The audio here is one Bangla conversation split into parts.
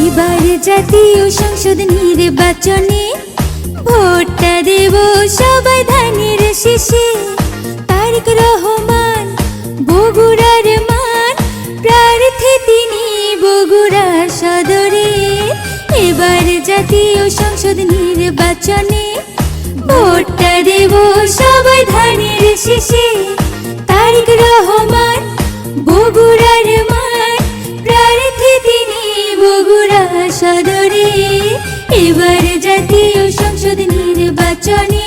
এবার জাতীয় সংসদ নির্বাচনে ভোটটা দেব সবাই ধানের শীষে। তারেক রহমান বগুড়ার মান, প্রার্থী তিনি বগুড়া সদরে। এবার জাতীয় সংসদ নির্বাচনে ভোটটা দেব সবাই ধানের শীষে। তারেক রহমান বগুড়ার মান, প্রার্থী তিনি বগুড়া সদরে। এবার জাতীয় সংসদ নির্বাচনে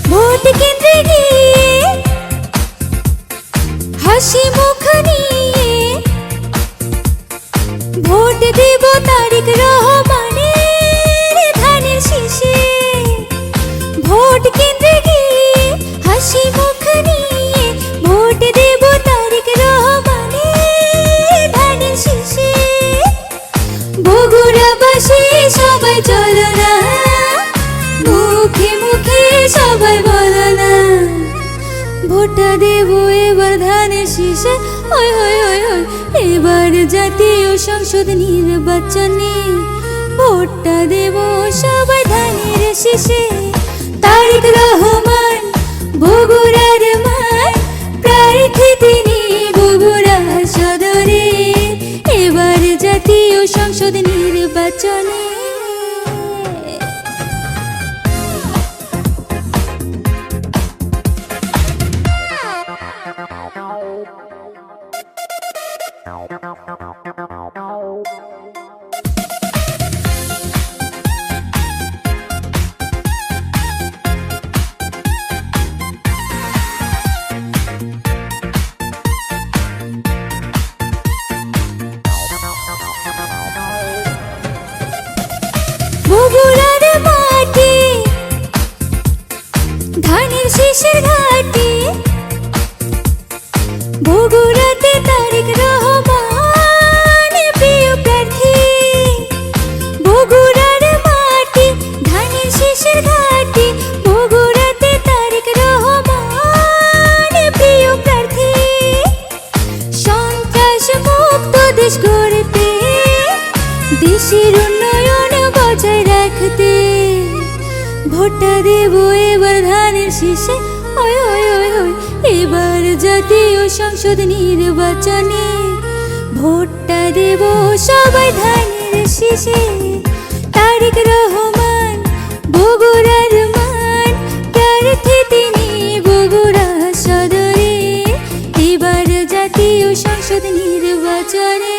ভোট কেন্দ্রে গিয়ে হাসি মুখ নিয়ে ভোট দেব তারেক রহমানের ধানের শীষে। ভোট কেন্দ্রে গিয়ে হাসি মুখ নিয়ে ভোট দেব তারেক রহমানের ধানের শীষে। বগুড়াবাসী সবাই চলো না, মুখে মুখে সবাই বলো না, ভোটটা দেব এবার ধানের শীষে। ওই ওই ওই ওই এবার জাতীয় সংসদ নির্বাচনে ভোটটা দেব সবাই ধানের শীষে। তারেক রহমান বগুড়ার মান, প্রার্থী তিনি বগুড়া সদরে। এবার জাতীয় সংসদ নির্বাচনে বগুড়ার মাটি ধানের শীষের ঘাটি। বগুড়াতে তারেক রহমান প্রিয় প্রার্থী। বগুড়ার মাটি ধানের শীষের ঘাটি। বগুড়াতে তারেক রহমান প্রিয় প্রার্থী। সন্ত্রাস মুক্ত দেশ গড়তে, দেশের উন্নয়ন বজায় রাখতে ভোটটা দেব এবার ধানের শীষে। ওই ওই ওই ওই এবার জাতীয় সংসদ নির্বাচনে ভোটটা দেব সবাই ধানের শীষে। তারেক রহমান বগুড়ার মান, প্রার্থী তিনি বগুড়া সদরে। এবার জাতীয় সংসদ নির্বাচনে